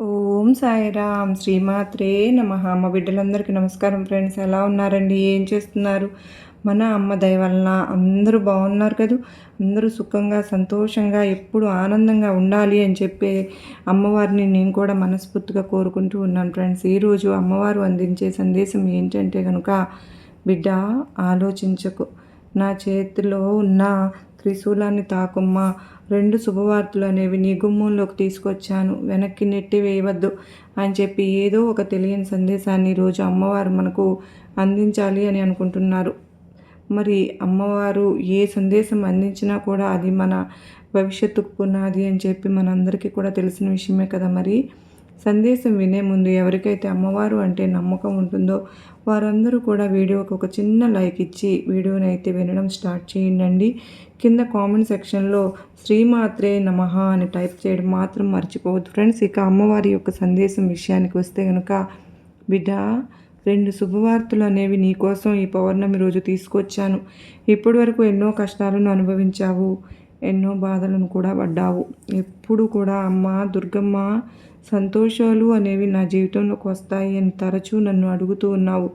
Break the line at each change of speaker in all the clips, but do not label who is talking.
ఓం సాయిరామ్ శ్రీమాత్రే నమః. మా బిడ్డలందరికీ నమస్కారం ఫ్రెండ్స్. ఎలా ఉన్నారండి? ఏం చేస్తున్నారు? మన అమ్మ దయ వలన అందరూ బాగున్నారు కదా. అందరూ సుఖంగా సంతోషంగా ఎప్పుడు ఆనందంగా ఉండాలి అని చెప్పి అమ్మవారిని నేను కూడా మనస్ఫూర్తిగా కోరుకుంటూ ఉన్నాను ఫ్రెండ్స్. ఈరోజు అమ్మవారు అందించే సందేశం ఏంటంటే కనుక, బిడ్డ ఆలోచించకు, నా చేతిలో ఉన్న త్రిశూలాన్ని తాకుమ్మా, 2 శుభవార్తలు అనేవి నీ గుమ్మంలోకి తీసుకొచ్చాను, వెనక్కి నెట్టి వేయవద్దు అని చెప్పి ఏదో ఒక తెలియని సందేశాన్ని ఈరోజు అమ్మవారు మనకు అందించాలి అని అనుకుంటున్నారు. మరి అమ్మవారు ఏ సందేశం అందించినా కూడా అది మన భవిష్యత్తుకు పునాది అని చెప్పి మనందరికీ కూడా తెలిసిన విషయమే కదా. మరి సందేశం వినే ముందు ఎవరికైతే అమ్మవారు అంటే నమ్మకం ఉంటుందో వారందరూ కూడా వీడియోకి ఒక చిన్న లైక్ ఇచ్చి వీడియోని అయితే వినడం స్టార్ట్ చేయండి. కింద కామెంట్ సెక్షన్లో శ్రీమాత్రే నమః అని టైప్ చేయడం మాత్రం మర్చిపోవద్దు ఫ్రెండ్స్. ఇక అమ్మవారి యొక్క సందేశం విషయానికి వస్తే కనుక, బిడ్డ 2 శుభవార్తలు అనేవి నీకోసం ఈ పౌర్ణమి రోజు తీసుకొచ్చాను. ఇప్పటి వరకు ఎన్నో కష్టాలను అనుభవించావు, ఎన్నో బాధలను కూడా పడ్డావు. ఎప్పుడు కూడా అమ్మ దుర్గమ్మ సంతోషాలు అనేవి నా జీవితంలోకి వస్తాయి అని తరచూ నన్ను అడుగుతూ ఉన్నావు.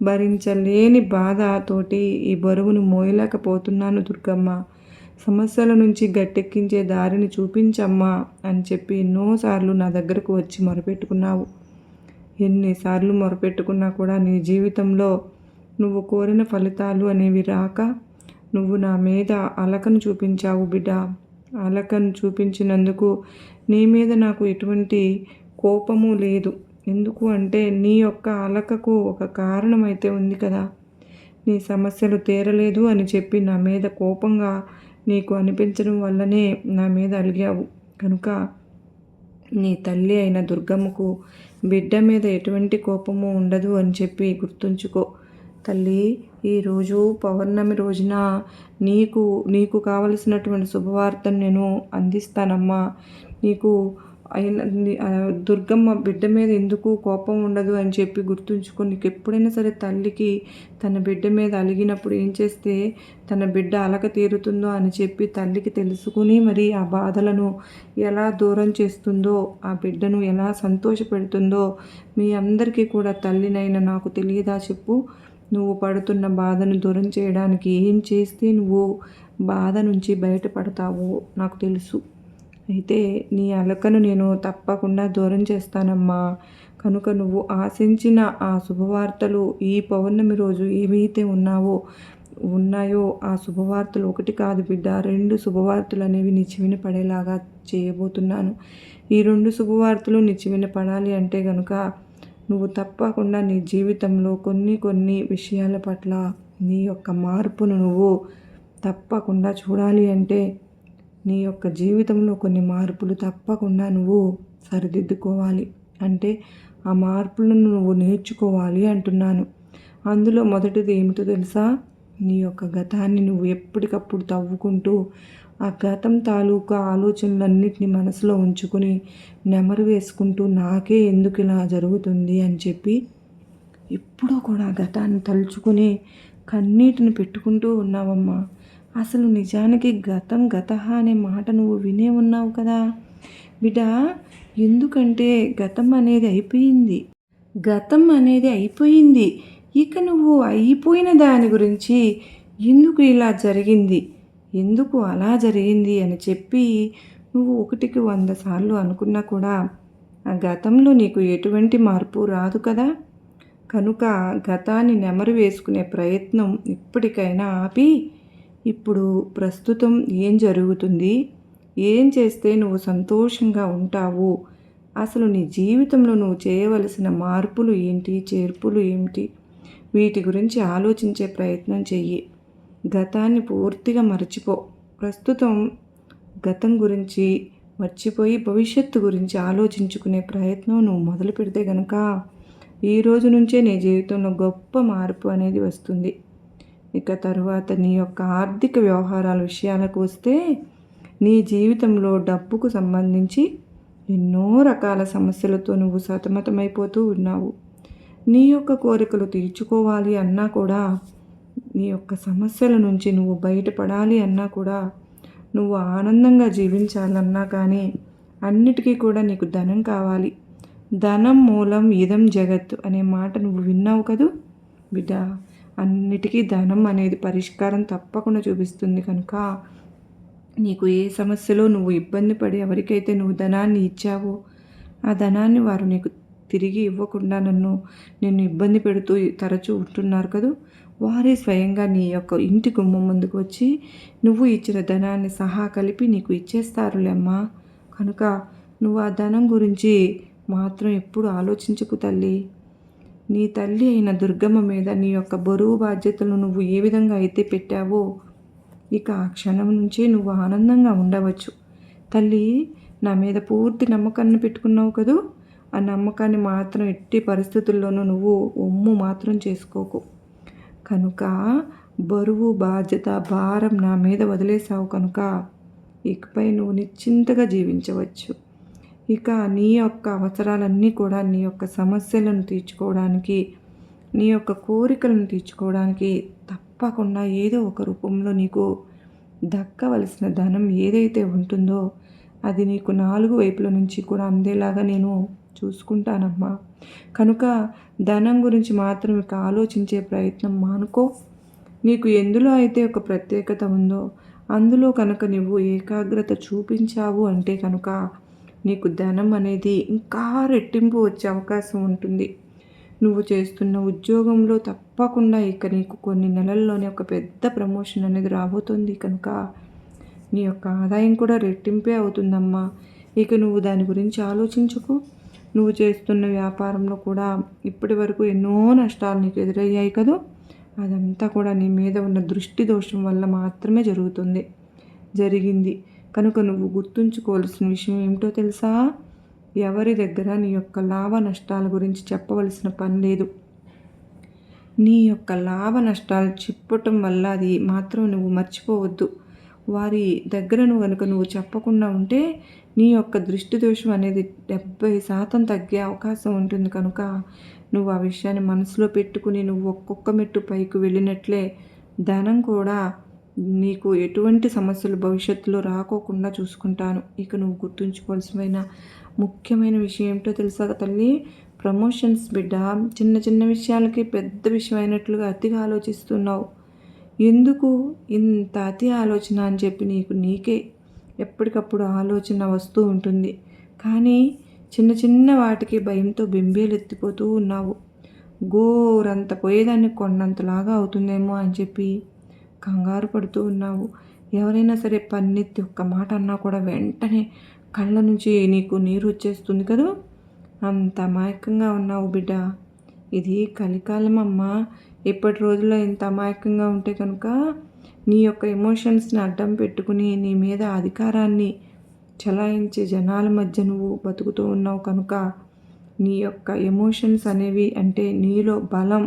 భరించలేని బాధతోటి ఈ బరువును మోయలేకపోతున్నాను దుర్గమ్మ, సమస్యల నుంచి గట్టెక్కించే దారిని చూపించమ్మా అని చెప్పి ఎన్నోసార్లు నా దగ్గరకు వచ్చి మొరపెట్టుకున్నావు. ఎన్నిసార్లు మొరపెట్టుకున్నా కూడా నీ జీవితంలో నువ్వు కోరిన ఫలితాలు అనేవి రాక నువ్వు నా మీద అలకను చూపించావు బిడ్డ. అలకను చూపించినందుకు నీ మీద నాకు ఎటువంటి కోపము లేదు. ఎందుకు అంటే నీ యొక్క అలకకు ఒక కారణం అయితే ఉంది కదా. నీ సమస్యలు తీరలేదు అని చెప్పి నా మీద కోపంగా నీకు అనిపించడం వల్లనే నా మీద అలిగావు. కనుక నీ తల్లి అయిన దుర్గమ్మకు బిడ్డ మీద ఎటువంటి కోపము ఉండదు అని చెప్పి గుర్తుంచుకో తల్లి. ఈరోజు పౌర్ణమి రోజున నీకు కావలసినటువంటి శుభవార్తను నేను అందిస్తానమ్మా. నీకు అయిన దుర్గమ్మ బిడ్డ మీద ఎందుకు కోపం ఉండదు అని చెప్పి గుర్తుంచుకో. నీకు ఎప్పుడైనా సరే తల్లికి తన బిడ్డ మీద అలిగినప్పుడు ఏం చేస్తే తన బిడ్డ అలక తీరుతుందో అని చెప్పి తల్లికి తెలుసుకుని మరి ఆ బాధలను ఎలా దూరం చేస్తుందో, ఆ బిడ్డను ఎలా సంతోషపెడుతుందో మీ అందరికీ కూడా తల్లినైనా నాకు తెలియదా చెప్పు. నువ్వు పడుతున్న బాధను దూరం చేయడానికి ఏం చేస్తే నువ్వు బాధ నుంచి బయటపడతావో నాకు తెలుసు. అయితే నీ అలకను నేను తప్పకుండా దూరం చేస్తానమ్మా. కనుక నువ్వు ఆశించిన ఆ శుభవార్తలు ఈ పౌర్ణమి రోజు ఏవైతే ఉన్నాయో ఆ శుభవార్తలు ఒకటి కాదు బిడ్డ, 2 శుభవార్తలు అనేవి నీ చెవిన పడేలాగా చేయబోతున్నాను. ఈ 2 శుభవార్తలు నీ చెవిన పడాలి అంటే కనుక నువ్వు తప్పకుండా నీ జీవితంలో కొన్ని విషయాల పట్ల నీ యొక్క మార్పును నువ్వు తప్పకుండా చూడాలి. అంటే నీ యొక్క జీవితంలో కొన్ని మార్పులు తప్పకుండా నువ్వు సరిదిద్దుకోవాలి. అంటే ఆ మార్పులను నువ్వు నేర్చుకోవాలి అంటున్నాను. అందులో మొదటిది ఏమిటో తెలుసా? నీ యొక్క గతాన్ని నువ్వు ఎప్పటికప్పుడు తవ్వుకుంటూ ఆ గతం తాలూకా ఆలోచనలన్నిటిని మనసులో ఉంచుకొని నెమరు వేసుకుంటూ నాకే ఎందుకు ఇలా జరుగుతుంది అని చెప్పి ఎప్పుడూ కూడా గతాన్ని తలుచుకుని కన్నీటిని పెట్టుకుంటూ ఉన్నావమ్మా. అసలు నిజానికి గతహ అనే మాట నువ్వు వినే ఉన్నావు కదా బిడ్డ. ఎందుకంటే గతం అనేది అయిపోయింది. ఇక నువ్వు అయిపోయిన దాని గురించి ఎందుకు ఇలా జరిగింది, ఎందుకు అలా జరిగింది అని చెప్పి నువ్వు 1కి 100 సార్లు అనుకున్నా కూడా ఆ గతంలో నీకు ఎటువంటి మార్పు రాదు కదా. కనుక గతాన్ని నెమరు వేసుకునే ప్రయత్నం ఇప్పటికైనా ఆపి ఇప్పుడు ప్రస్తుతం ఏం జరుగుతుంది, ఏం చేస్తే నువ్వు సంతోషంగా ఉంటావు, అసలు నీ జీవితంలో నువ్వు చేయవలసిన మార్పులు ఏంటి, చేర్పులు ఏమిటి, వీటి గురించి ఆలోచించే ప్రయత్నం చెయ్యి. గతాన్ని పూర్తిగా మర్చిపో. ప్రస్తుతం గతం గురించి మర్చిపోయి భవిష్యత్తు గురించి ఆలోచించుకునే ప్రయత్నం నువ్వు మొదలు పెడితే కనుక ఈ రోజు నుంచే నీ జీవితంలో గొప్ప మార్పు అనేది వస్తుంది. ఇక తరువాత నీ యొక్క ఆర్థిక వ్యవహారాల విషయాలకు వస్తే నీ జీవితంలో డబ్బుకు సంబంధించి ఎన్నో రకాల సమస్యలతో నువ్వు సతమతమైపోతూ ఉన్నావు. నీ యొక్క కోరికలు తీర్చుకోవాలి అన్నా కూడా, నీ యొక్క సమస్యల నుంచి నువ్వు బయటపడాలి అన్నా కూడా, నువ్వు ఆనందంగా జీవించాలన్నా కానీ అన్నిటికీ కూడా నీకు ధనం కావాలి. ధనం మూలం ఇదం జగత్ అనే మాట నువ్వు విన్నావు కదూ బిడ్డ. అన్నిటికీ ధనం అనేది పరిష్కారం తప్పకుండా చూపిస్తుంది. కనుక నీకు ఏ సమస్యలో నువ్వు ఇబ్బంది పడి ఎవరికైతే నువ్వు ధనాన్ని ఇచ్చావో ఆ ధనాన్ని వారు నీకు తిరిగి ఇవ్వకుండా నిన్ను ఇబ్బంది పెడుతూ తరచూ ఉంటున్నారు కదూ, వారే స్వయంగా నీ యొక్క ఇంటి గుమ్మం ముందుకు వచ్చి నువ్వు ఇచ్చిన ధనాన్ని సహా కలిపి నీకు ఇచ్చేస్తారులేమ్మా. కనుక నువ్వు ఆ ధనం గురించి మాత్రం ఎప్పుడు ఆలోచించకు తల్లి. నీ తల్లి అయిన దుర్గమ్మ మీద నీ యొక్క బరువు బాధ్యతలు నువ్వు ఏ విధంగా అయితే పెట్టావో ఇక ఆ క్షణం నుంచే నువ్వు ఆనందంగా ఉండవచ్చు. తల్లి, నా మీద పూర్తి నమ్మకాన్ని పెట్టుకున్నావు కదూ, ఆ నమ్మకాన్ని మాత్రం ఎట్టి పరిస్థితుల్లోనూ నువ్వు ఒమ్ము మాత్రం చేసుకోకు. కనుక బరువు బాధ్యత భారం నా మీద వదిలేసావు కనుక ఇకపై నువ్వు నిశ్చింతగా జీవించవచ్చు. ఇక నీ యొక్క అవసరాలన్నీ కూడా నీ యొక్క సమస్యలను తీర్చుకోవడానికి, నీ యొక్క కోరికలను తీర్చుకోవడానికి తప్పకుండా ఏదో ఒక రూపంలో నీకు దక్కవలసిన ధనం ఏదైతే ఉంటుందో అది నీకు 4 వైపుల నుంచి కూడా అందేలాగా నేను చూసుకుంటానమ్మా. కనుక ధనం గురించి మాత్రం ఇక ఆలోచించే ప్రయత్నం మానుకో. నీకు ఎందులో అయితే ఒక ప్రత్యేకత ఉందో అందులో కనుక నువ్వు ఏకాగ్రత చూపించావు అంటే కనుక నీకు ధనం అనేది ఇంకా రెట్టింపు వచ్చే అవకాశం ఉంటుంది. నువ్వు చేస్తున్న ఉద్యోగంలో తప్పకుండా ఇక నీకు కొన్ని నెలల్లోనే ఒక పెద్ద ప్రమోషన్ అనేది రాబోతుంది. కనుక నీ యొక్క ఆదాయం కూడా రెట్టింపే అవుతుందమ్మా. ఇక నువ్వు దాని గురించి ఆలోచించుకో. నువ్వు చేస్తున్న వ్యాపారంలో కూడా ఇప్పటి వరకు ఎన్నో నష్టాలు నీకు ఎదురయ్యాయి కదా, అదంతా కూడా నీ మీద ఉన్న దృష్టి దోషం వల్ల మాత్రమే జరిగింది. కనుక నువ్వు గుర్తుంచుకోవాల్సిన విషయం ఏమిటో తెలుసా? ఎవరి దగ్గర నీ యొక్క లాభ నష్టాల గురించి చెప్పవలసిన పని లేదు. నీ యొక్క లాభ నష్టాలు చెప్పటం వల్ల అది మాత్రం నువ్వు మర్చిపోవద్దు. వారి దగ్గర నువ్వు చెప్పకుండా ఉంటే నీ యొక్క దృష్టి దోషం అనేది 70% తగ్గే అవకాశం ఉంటుంది. కనుక నువ్వు ఆ విషయాన్ని మనసులో పెట్టుకుని నువ్వు ఒక్కొక్క మెట్టు పైకి వెళ్ళినట్లే ధనం కూడా నీకు ఎటువంటి సమస్యలు భవిష్యత్తులో రాకోకుండా చూసుకుంటాను. ఇక నువ్వు గుర్తుంచుకోవాల్సిన ముఖ్యమైన విషయం ఏమిటో తెలుసా తల్లి? ప్రమోషన్స్ బిడ్డ. చిన్న చిన్న విషయాలకి పెద్ద విషయం అయినట్లుగా అతిగా ఆలోచిస్తున్నావు. ఎందుకు ఇంత అతి ఆలోచన అని చెప్పి నీకే ఎప్పటికప్పుడు ఆలోచన వస్తూ ఉంటుంది. కానీ చిన్న చిన్న వాటికి భయంతో బెంబేలు ఎత్తిపోతూ ఉన్నావు. గోరంత పోయేదాన్ని కొండంతలాగా అవుతుందేమో అని చెప్పి కంగారు పడుతూ ఉన్నావు. ఎవరైనా సరే పన్నెత్తి ఒక్క మాట అన్నా కూడా వెంటనే కళ్ళ నుంచి నీకు నీరు వచ్చేస్తుంది కదా, అంత అమాయకంగా ఉన్నావు బిడ్డ. ఇది కలికాలం అమ్మా. ఇప్పటి రోజుల్లో ఇంత అమాయకంగా ఉంటే కనుక నీ యొక్క ఎమోషన్స్ని అడ్డం పెట్టుకుని నీ మీద అధికారాన్ని చలాయించే జనాల మధ్య నువ్వు బతుకుతూ ఉన్నావు. కనుక నీ యొక్క ఎమోషన్స్ అనేవి అంటే నీలో బలం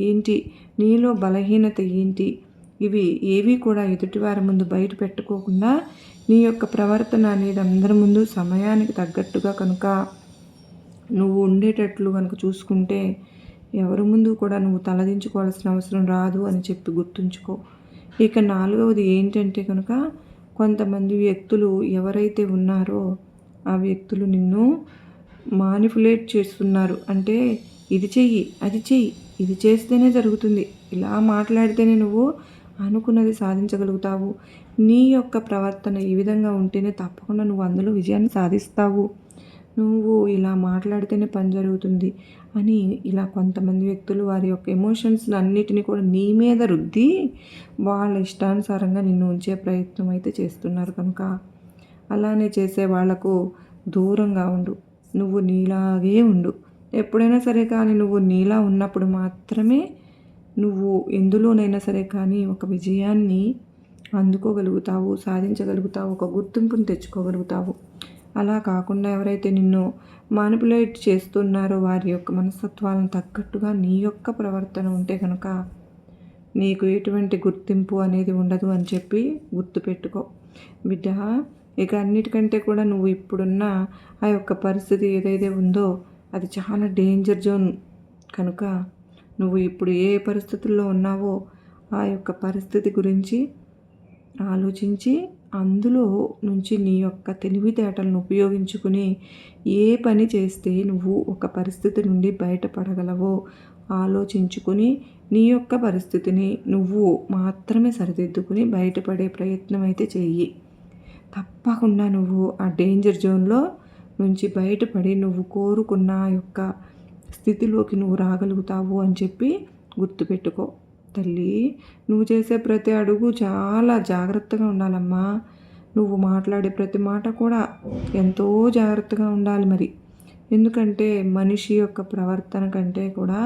ఏంటి, నీలో బలహీనత ఏంటి, ఇవి ఏవి కూడా ఎదుటివారి ముందు బయట పెట్టుకోకుండా నీ యొక్క ప్రవర్తన అనేది అందరి ముందు సమయానికి తగ్గట్టుగా కనుక నువ్వు ఉండేటట్లు కనుక చూసుకుంటే ఎవరి ముందు కూడా నువ్వు తలదించుకోవాల్సిన అవసరం రాదు అని చెప్పి గుర్తుంచుకో. ఇక 4వది ఏంటంటే కనుక కొంతమంది వ్యక్తులు ఎవరైతే ఉన్నారో ఆ వ్యక్తులు నిన్ను మానిపులేట్ చేస్తున్నారు. అంటే ఇది చెయ్యి, అది చెయ్యి, ఇది చేస్తేనే జరుగుతుంది, ఇలా మాట్లాడితేనే నువ్వు అనుకున్నది సాధించగలుగుతావు, నీ యొక్క ప్రవర్తన ఈ విధంగా ఉంటేనే తప్పకుండా నువ్వు అందులో విజయాన్ని సాధిస్తావు, నువ్వు ఇలా మాట్లాడితేనే పని జరుగుతుంది అని ఇలా కొంతమంది వ్యక్తులు వారి యొక్క ఎమోషన్స్ అన్నిటినీ కూడా నీ మీద రుద్ది వాళ్ళ ఇష్టానుసారంగా నిన్ను ఉంచే ప్రయత్నం అయితే చేస్తున్నారు. కనుక అలానే చేసే వాళ్లకు దూరంగా ఉండు. నువ్వు నీలాగే ఉండు. ఎప్పుడైనా సరే కానీ నువ్వు నీలా ఉన్నప్పుడు మాత్రమే నువ్వు ఎందులోనైనా సరే కానీ ఒక విజయాన్ని అందుకోగలుగుతావు, సాధించగలుగుతావు, ఒక గుర్తింపును తెచ్చుకోగలుగుతావు. అలా కాకుండా ఎవరైతే నిన్ను మానిపులేట్ చేస్తున్నారో వారి యొక్క మనస్తత్వాలను తగ్గట్టుగా నీ యొక్క ప్రవర్తన ఉంటే కనుక నీకు ఎటువంటి గుర్తింపు అనేది ఉండదు అని చెప్పి గుర్తుపెట్టుకో బిడ్డ. ఇక అన్నిటికంటే కూడా నువ్వు ఇప్పుడున్న ఆ యొక్క పరిస్థితి ఏదైతే ఉందో అది చాలా డేంజర్ జోన్. కనుక నువ్వు ఇప్పుడు ఏ పరిస్థితుల్లో ఉన్నావో ఆ యొక్క పరిస్థితి గురించి ఆలోచించి అందులో నుంచి నీ యొక్క తెలివితేటలను ఉపయోగించుకుని ఏ పని చేస్తే నువ్వు ఒక పరిస్థితి నుండి బయటపడగలవో ఆలోచించుకుని నీ యొక్క పరిస్థితిని నువ్వు మాత్రమే సరిదిద్దుకుని బయటపడే ప్రయత్నం అయితే చెయ్యి. తప్పకుండా నువ్వు ఆ డేంజర్ జోన్లో నుంచి బయటపడి నువ్వు కోరుకున్న యొక్క స్థితిలోకి నువ్వు రాగలుగుతావు అని చెప్పి గుర్తుపెట్టుకో తల్లి. నువ్వు చేసే ప్రతి అడుగు చాలా జాగ్రత్తగా ఉండాలమ్మా. నువ్వు మాట్లాడే ప్రతి మాట కూడా ఎంతో జాగ్రత్తగా ఉండాలి మరి. ఎందుకంటే మనిషి యొక్క ప్రవర్తన కంటే కూడా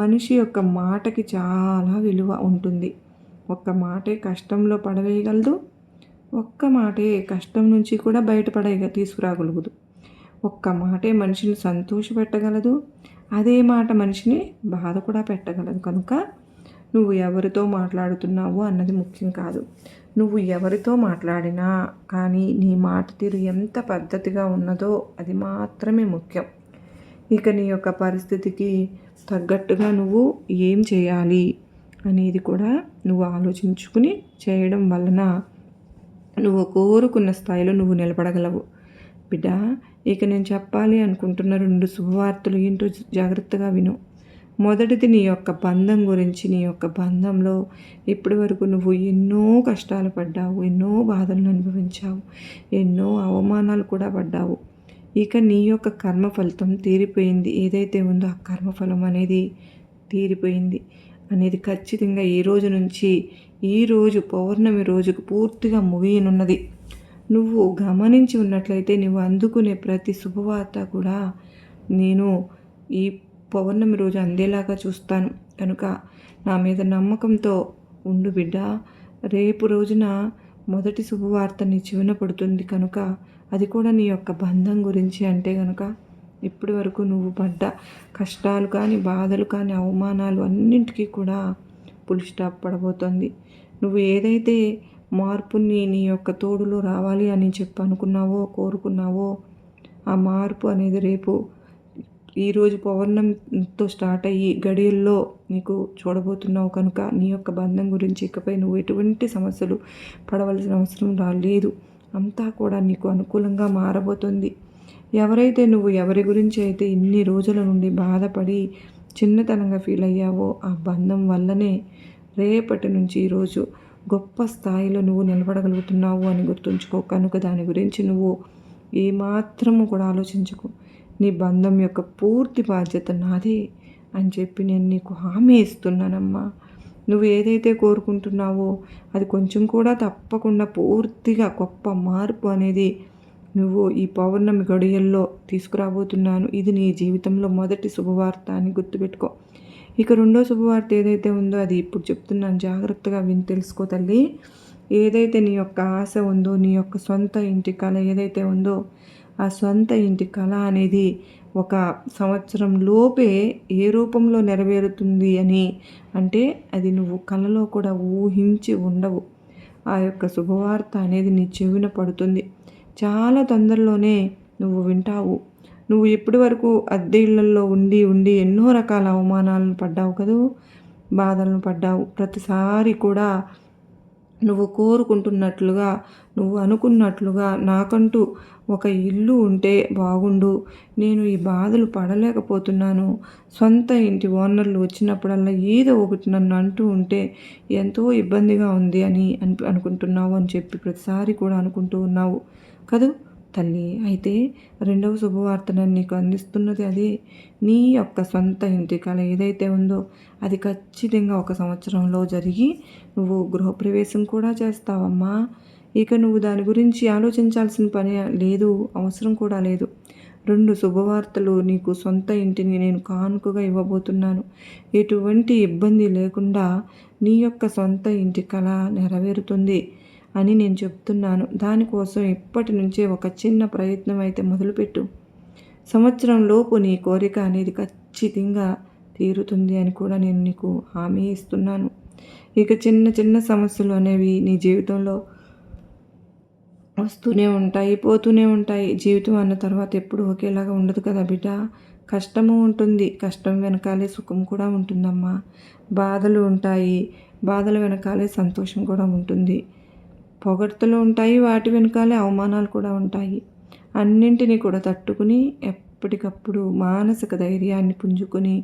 మనిషి యొక్క మాటకి చాలా విలువ ఉంటుంది. ఒక్క మాటే కష్టంలో పడవేయగలదు, ఒక్క మాటే కష్టం నుంచి కూడా తీసుకురాగలుగుదు. ఒక్క మాటే మనిషిని సంతోషపెట్టగలదు, అదే మాట మనిషిని బాధ కూడా పెట్టగలదు. కనుక నువ్వు ఎవరితో మాట్లాడుతున్నావు అన్నది ముఖ్యం కాదు. నువ్వు ఎవరితో మాట్లాడినా కానీ నీ మాట తీరు ఎంత పద్ధతిగా ఉన్నదో అది మాత్రమే ముఖ్యం. ఇక నీ యొక్క పరిస్థితికి తగ్గట్టుగా నువ్వు ఏం చేయాలి అనేది కూడా నువ్వు ఆలోచించుకుని చేయడం వలన నువ్వు కోరుకున్న స్థాయిలో నువ్వు నిలబడగలవు. బిడ్డ, ఇక నేను చెప్పాలి అనుకుంటున్న 2 శుభవార్తలు ఏంటో జాగ్రత్తగా విను. మొదటిది నీ యొక్క బంధం గురించి. నీ యొక్క బంధంలో ఇప్పటి వరకు నువ్వు ఎన్నో కష్టాలు పడ్డావు, ఎన్నో బాధలను అనుభవించావు, ఎన్నో అవమానాలు కూడా పడ్డావు. ఇక నీ యొక్క కర్మ ఫలితం తీరిపోయింది. ఏదైతే ఉందో ఆ కర్మఫలం అనేది తీరిపోయింది అనేది ఖచ్చితంగా ఈ రోజు నుంచి ఈరోజు పౌర్ణమి రోజుకు పూర్తిగా ముగియనున్నది. నువ్వు గమనించి ఉన్నట్లయితే నువ్వు అందుకునే ప్రతి శుభవార్త కూడా నేను ఈ పౌర్ణమి రోజు అందేలాగా చూస్తాను. కనుక నా మీద నమ్మకంతో ఉండు బిడ్డ. రేపు రోజున మొదటి శుభవార్త నీ చెవిన పడుతుంది. కనుక అది కూడా నీ యొక్క బంధం గురించి. అంటే కనుక ఇప్పటి వరకు నువ్వు పడ్డ కష్టాలు కానీ, బాధలు కానీ, అవమానాలు అన్నింటికీ కూడా ఫుల్ స్టాప్ పడబోతోంది. నువ్వు ఏదైతే మార్పుని నీ యొక్క తోడులో రావాలి అని చెప్పి అనుకున్నావో, కోరుకున్నావో, ఆ మార్పు అనేది రేపు ఈరోజు పౌర్ణమితో స్టార్ట్ అయ్యి గడియల్లో నీకు చూడబోతున్నావు. కనుక నీ యొక్క బంధం గురించి ఇకపై నువ్వు ఎటువంటి సమస్యలు పడవలసిన అవసరం రాలేదు. అంతా కూడా నీకు అనుకూలంగా మారబోతుంది. ఎవరైతే నువ్వు ఎవరి గురించి అయితే ఇన్ని రోజుల నుండి బాధపడి చిన్నతనంగా ఫీల్ అయ్యావో ఆ బంధం వల్లనే రేపటి నుంచి ఈరోజు గొప్ప స్థాయిలో నువ్వు నిలబడగలుగుతున్నావు అని గుర్తుంచుకో. కనుక దాని గురించి నువ్వు ఏమాత్రము కూడా ఆలోచించుకో. నీ బంధం యొక్క పూర్తి బాధ్యత నాదే అని చెప్పి నేను నీకు హామీ ఇస్తున్నానమ్మా. నువ్వు ఏదైతే కోరుకుంటున్నావో అది కొంచెం కూడా తప్పకుండా పూర్తిగా గొప్ప మార్పు అనేది నువ్వు ఈ పౌర్ణమి గడియల్లో తీసుకురాబోతున్నాను. ఇది నీ జీవితంలో మొదటి శుభవార్త అని గుర్తుపెట్టుకో. ఇక రెండో శుభవార్త ఏదైతే ఉందో అది ఇప్పుడు చెప్తున్నాను, జాగ్రత్తగా విని తెలుసుకో తల్లి. ఏదైతే నీ యొక్క ఆశ ఉందో, నీ యొక్క సొంత ఇంటి కళ ఏదైతే ఉందో ఆ సొంత ఇంటి కళ అనేది ఒక సంవత్సరం లోపే ఏ రూపంలో నెరవేరుతుంది అని అంటే అది నువ్వు కళలో కూడా ఊహించి ఉండవు. ఆ యొక్క శుభవార్త అనేది నీ చెవిన పడుతుంది. చాలా తొందరలోనే నువ్వు వింటావు. నువ్వు ఇప్పటి వరకు అద్దె ఇళ్లలో ఉండి ఉండి ఎన్నో రకాల అవమానాలను పడ్డావు కదూ, బాధలను పడ్డావు. ప్రతిసారి కూడా నువ్వు కోరుకుంటున్నట్లుగా, నువ్వు అనుకున్నట్లుగా నాకంటూ ఒక ఇల్లు ఉంటే బాగుండు, నేను ఈ బాధలు పడలేకపోతున్నాను, సొంత ఇంటి ఓనర్లు వచ్చినప్పుడల్లా ఏదో ఒకటి నన్ను అంటూ ఉంటే ఎంతో ఇబ్బందిగా ఉంది అని అనుకుంటున్నావు అని చెప్పి ప్రతిసారి కూడా అనుకుంటూ ఉన్నావు కదూ తల్లి. అయితే రెండవ శుభవార్త నేను నీకు అందిస్తున్నది అదే. నీ యొక్క సొంత ఇంటి కళ ఏదైతే ఉందో అది ఖచ్చితంగా ఒక సంవత్సరంలో జరిగి నువ్వు గృహప్రవేశం కూడా చేస్తావమ్మా. ఇక నువ్వు దాని గురించి ఆలోచించాల్సిన పని లేదు, అవసరం కూడా లేదు. 2 శుభవార్తలు నీకు సొంత ఇంటిని నేను కానుకగా ఇవ్వబోతున్నాను. ఎటువంటి ఇబ్బంది లేకుండా నీ యొక్క సొంత ఇంటి కళ నెరవేరుతుంది అని నేను చెప్తున్నాను. దానికోసం ఇప్పటి నుంచే ఒక చిన్న ప్రయత్నం అయితే మొదలుపెట్టు. సంవత్సరం లోపు నీ కోరిక అనేది ఖచ్చితంగా తీరుతుంది అని కూడా నేను నీకు హామీ ఇస్తున్నాను. ఇక చిన్న చిన్న సమస్యలు అనేవి నీ జీవితంలో వస్తూనే ఉంటాయి, పోతూనే ఉంటాయి. జీవితం అన్న తర్వాత ఎప్పుడు ఒకేలాగా ఉండదు కదా బిడ్డ. కష్టము ఉంటుంది, కష్టం వెనకాలే సుఖం కూడా ఉంటుందమ్మా. బాధలు ఉంటాయి, బాధల వెనకాలే సంతోషం కూడా ఉంటుంది. పొగడ్తలు ఉంటాయి, వాటి వెనకాలే అవమానాలు కూడా ఉంటాయి. అన్నింటినీ కూడా తట్టుకుని ఎప్పటికప్పుడు మానసిక ధైర్యాన్ని పుంజుకొని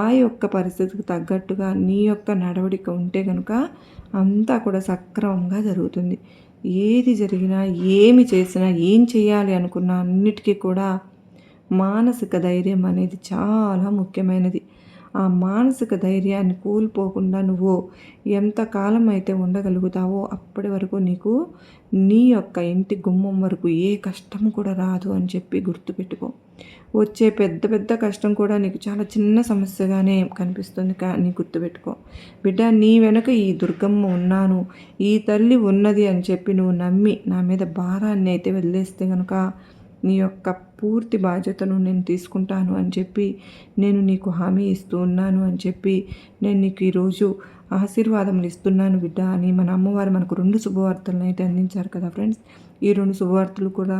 ఆ యొక్క పరిస్థితికి తగ్గట్టుగా నీ యొక్క నడవడిక ఉంటే కనుక అంతా కూడా సక్రమంగా జరుగుతుంది. ఏది జరిగినా, ఏమి చేసినా, ఏం చేయాలి అనుకున్నా అన్నిటికీ కూడా మానసిక ధైర్యం అనేది చాలా ముఖ్యమైనది. ఆ మానసిక ధైర్యాన్ని కోల్పోకుండా నువ్వు ఎంతకాలం అయితే ఉండగలుగుతావో అప్పటి వరకు నీకు నీ యొక్క ఇంటి గుమ్మం వరకు ఏ కష్టం కూడా రాదు అని చెప్పి గుర్తుపెట్టుకో. వచ్చే పెద్ద పెద్ద కష్టం కూడా నీకు చాలా చిన్న సమస్యగానే కనిపిస్తుంది, కానీ గుర్తుపెట్టుకో బిడ్డ, నీ వెనక ఈ దుర్గమ్మ ఉన్నాను, ఈ తల్లి ఉన్నది అని చెప్పి నువ్వు నమ్మి నా మీద భారాన్ని అయితే వదిలేస్తే కనుక నీ యొక్క పూర్తి బాధ్యతను నేను తీసుకుంటాను అని చెప్పి నేను నీకు హామీ ఇస్తూ ఉన్నాను అని చెప్పి నేను నీకు ఈరోజు ఆశీర్వాదములు ఇస్తున్నాను బిడ్డ అని మన అమ్మవారు మనకు 2 శుభవార్తలను అయితే అందించారు కదా ఫ్రెండ్స్. ఈ 2 శుభవార్తలు కూడా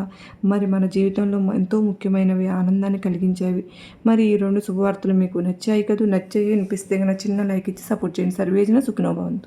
మరి మన జీవితంలో ఎంతో ముఖ్యమైనవి, ఆనందాన్ని కలిగించేవి. మరి ఈ 2 శుభవార్తలు మీకు నచ్చాయి కదా? నచ్చాయి అనిపిస్తే కనుక చిన్న లైక్ ఇచ్చి సపోర్ట్ చేయండి. సర్వేజన సుఖినో భవంతు.